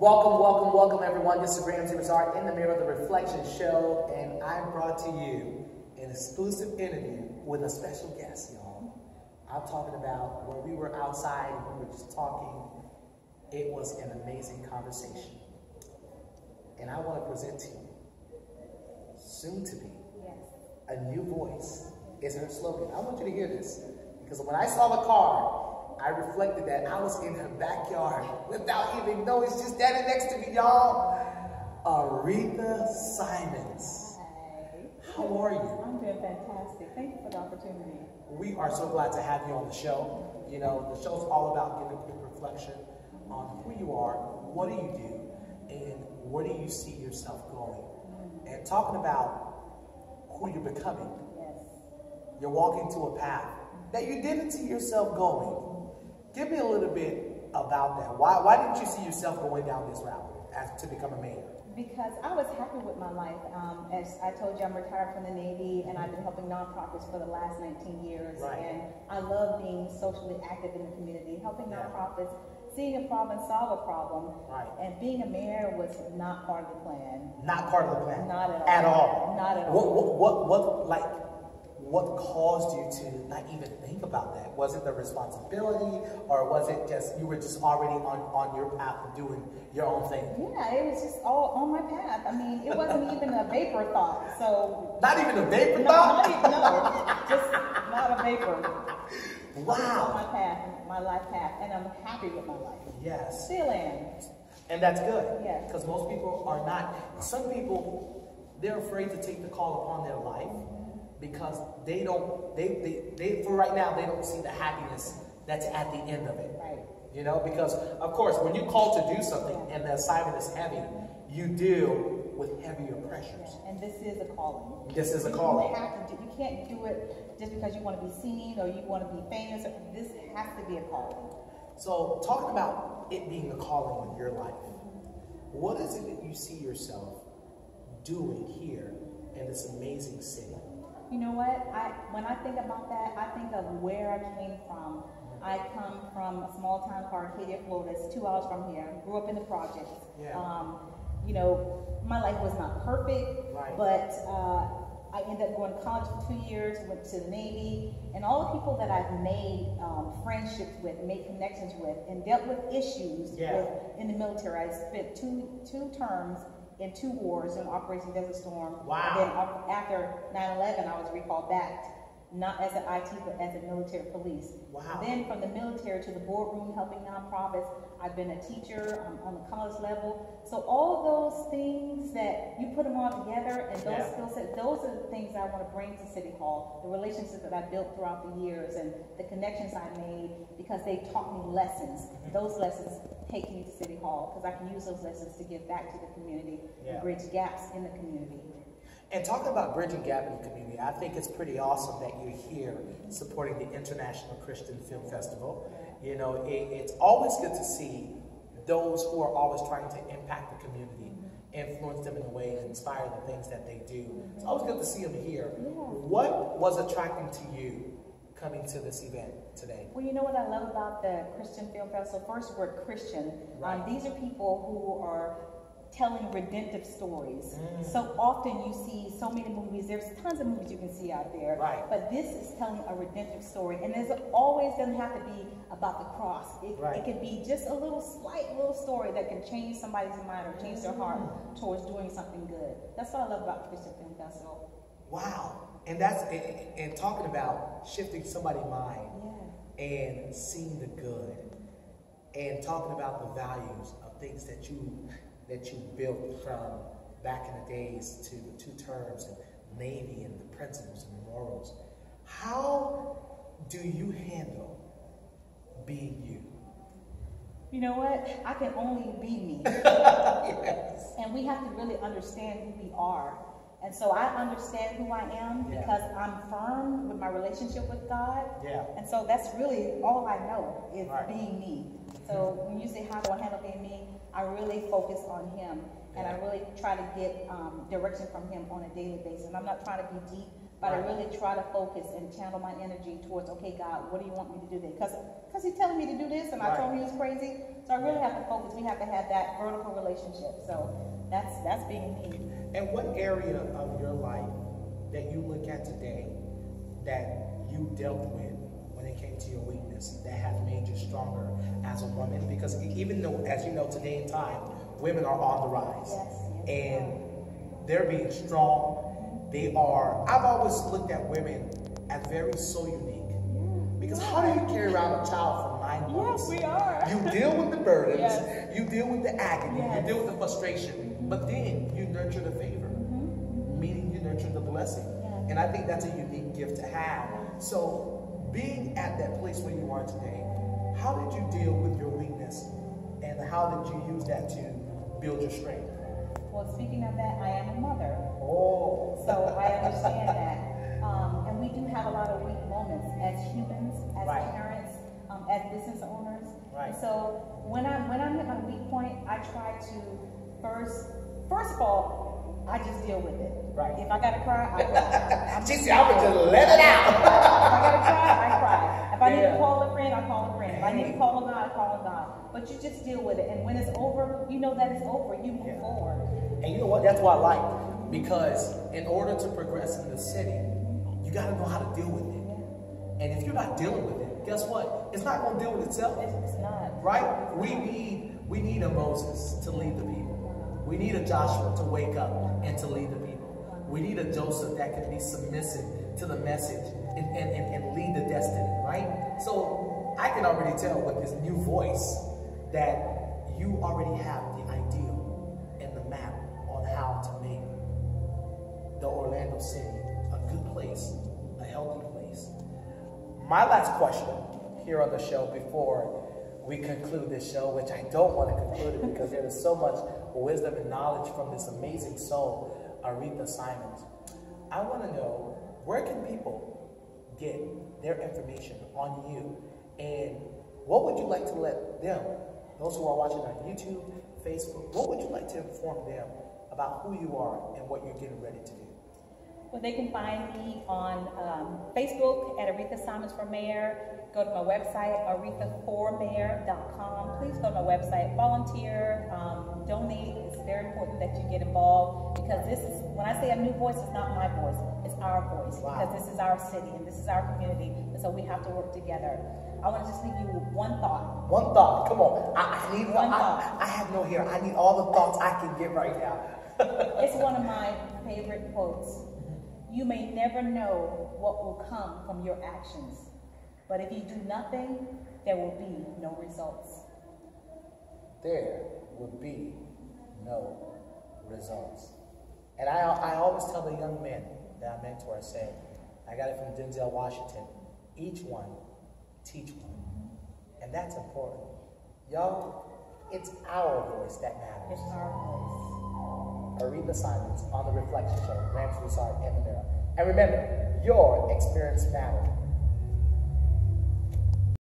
Welcome everyone. This is Ramsey Resart in the Mirror, the Reflection Show, and I brought to you an exclusive interview with a special guest, y'all. I'm talking about when we were outside and we were just talking. It was an amazing conversation. And I want to present to you, soon to be, a new voice is her slogan. I want you to hear this, because when I saw the car, I reflected that I was in her backyard without even knowing. She's standing next to me, y'all. Aretha Simons. Hi. How are you? I'm doing fantastic. Thank you for the opportunity. We are so glad to have you on the show. You know, the show's all about giving a quick reflection on who you are, what do you do, and where do you see yourself going? And talking about who you're becoming. Yes. You're walking to a path that you didn't see yourself going. Give me a little bit about that. Why didn't you see yourself going down this route to become a mayor? Because I was happy with my life. As I told you, I'm retired from the Navy, and I've been helping nonprofits for the last 19 years. Right. And I love being socially active in the community, helping nonprofits, seeing a problem, solve a problem. Right. And being a mayor was not part of the plan. Not part of the plan. Not at all. Not at all. What caused you to not even think about that? Was it the responsibility, or was it just you were just already on your path of doing your own thing? Yeah, it was just all on my path. I mean, it wasn't even a vapor thought. So not even a vapor thought? Just not a vapor. Wow. On my path, my life path, and I'm happy with my life. Yes. Still am. And that's good. Yes. Because most people are not. Some people, they're afraid to take the call upon their life because they for right now, they don't see the happiness that's at the end of it. Right. You know, because of course, when you call to do something and the assignment is heavy, you deal with heavier pressures. And this is a calling. This is a calling. You have to do, you can't do it just because you want to be seen or you want to be famous. This has to be a calling. So talking about it being a calling in your life, what is it that you see yourself doing here in this amazing city? You know what? When I think about that, I think of where I came from. I come from a small town called Arcadia, Florida. It's 2 hours from here. Grew up in the projects. Yeah. You know, my life was not perfect, right. But I ended up going to college for 2 years, went to the Navy, and all the people that I've made friendships with, made connections with, and dealt with issues with in the military. I spent two terms in 2 wars in Operation Desert Storm. Wow. And then after 9/11, I was recalled back, not as an IT, but as a military police. Wow. And then from the military to the boardroom, helping nonprofits. I've been a teacher on the college level. So all those things that you put them all together, and those skill sets, those are the things I want to bring to City Hall. The relationships that I built throughout the years and the connections I made, because they taught me lessons. Those lessons take me to City Hall, because I can use those lessons to give back to the community and bridge gaps in the community. And talking about bridging gap in the community, I think it's pretty awesome that you're here supporting the International Christian Film Festival. You know, it's always good to see those who are always trying to impact the community, influence them in a way, and inspire the things that they do. It's always good to see them here. Yeah. What was attracting to you coming to this event today? Well, you know what I love about the Christian Film Festival? First, word Christian. Right. These are people who are telling redemptive stories. So often you see so many movies, there's tons of movies you can see out there, but this is telling a redemptive story, and there's always doesn't have to be about the cross. It can be just a slight little story that can change somebody's mind or change their heart towards doing something good. That's what I love about the Christian Film Festival. Wow. And that's and talking about shifting somebody's mind and seeing the good, and talking about the values of things that you built from back in the days to the 2 terms and Navy and the principles and morals. How do you handle being you? You know what? I can only be me. Yes. And we have to really understand who we are. And so I understand who I am because I'm firm with my relationship with God. Yeah. And so that's really all I know is being me. So when you say, how do I handle being me? I really focus on Him. And I really try to get direction from Him on a daily basis. And I'm not trying to be deep, But I really try to focus and channel my energy towards, okay, God, what do you want me to do there? Because He's telling me to do this, and I told him He was crazy. So I really have to focus. We have to have that vertical relationship. So that's being me. And what area of your life that you look at today that you dealt with when it came to your weakness that has made you stronger as a woman? Because even though, as you know, today in time, women are on the rise. Yes. And they're being strong. They are, I've always looked at women as very so unique. Because how do you carry around a child for 9 months? Yes, we are. You deal with the burdens, Yes. you deal with the agony, Yes. you deal with the frustration, but then you nurture the favor, meaning you nurture the blessing. Yes. And I think that's a unique gift to have. So being at that place where you are today, how did you deal with your weakness? And how did you use that to build your strength? Well, speaking of that, I am a mother. Oh. So I understand that. And we do have a lot of weak moments as humans, as parents, as business owners. Right. So when I'm at my weak point, I try to first of all, I just deal with it. Right. If I gotta cry, I cry. She said, I would just let it out. If I gotta cry, I cry. If I need to call a friend, I call a friend. If I need to call a God, I call a God. But you just deal with it. And when it's over, you know that it's over. You move forward. And you know what? That's what I like. Because in order to progress in the city, you got to know how to deal with it. And if you're not dealing with it, guess what? It's not going to deal with itself. It's not. Right? We need a Moses to lead the people. We need a Joshua to wake up and to lead the people. We need a Joseph that can be submissive to the message and lead the destiny, right? So I can already tell with this new voice that you already have the ideal and the map on how to make the Orlando City a good place, a healthy place. My last question here on the show before we conclude this show, which I don't want to conclude it because there is so much wisdom and knowledge from this amazing soul, Aretha Simons. I want to know, where can people get their information on you, and what would you like to let them, those who are watching on YouTube, Facebook, what would you like to inform them about who you are and what you're getting ready to do? Well, they can find me on Facebook at Aretha Simons for Mayor. Go to my website, arethaformayor.com. Please go to my website, volunteer, donate. It's very important that you get involved, because this is, when I say a new voice, it's not my voice, it's our voice. Wow. Because this is our city and this is our community, and so we have to work together. I want to just leave you with one thought. One thought, come on. I need one thought. I have no hair. I need all the thoughts I can get right now. It's one of my favorite quotes. You may never know what will come from your actions, but if you do nothing, there will be no results. There will be no results. And I always tell the young men that I mentor, I say, I got it from Denzel Washington, each one, teach one. And that's important. Y'all, it's our voice that matters. It's our voice. Aretha Simons on The Reflection Show, Rams Resort in the Mirror. And remember, your experience matters.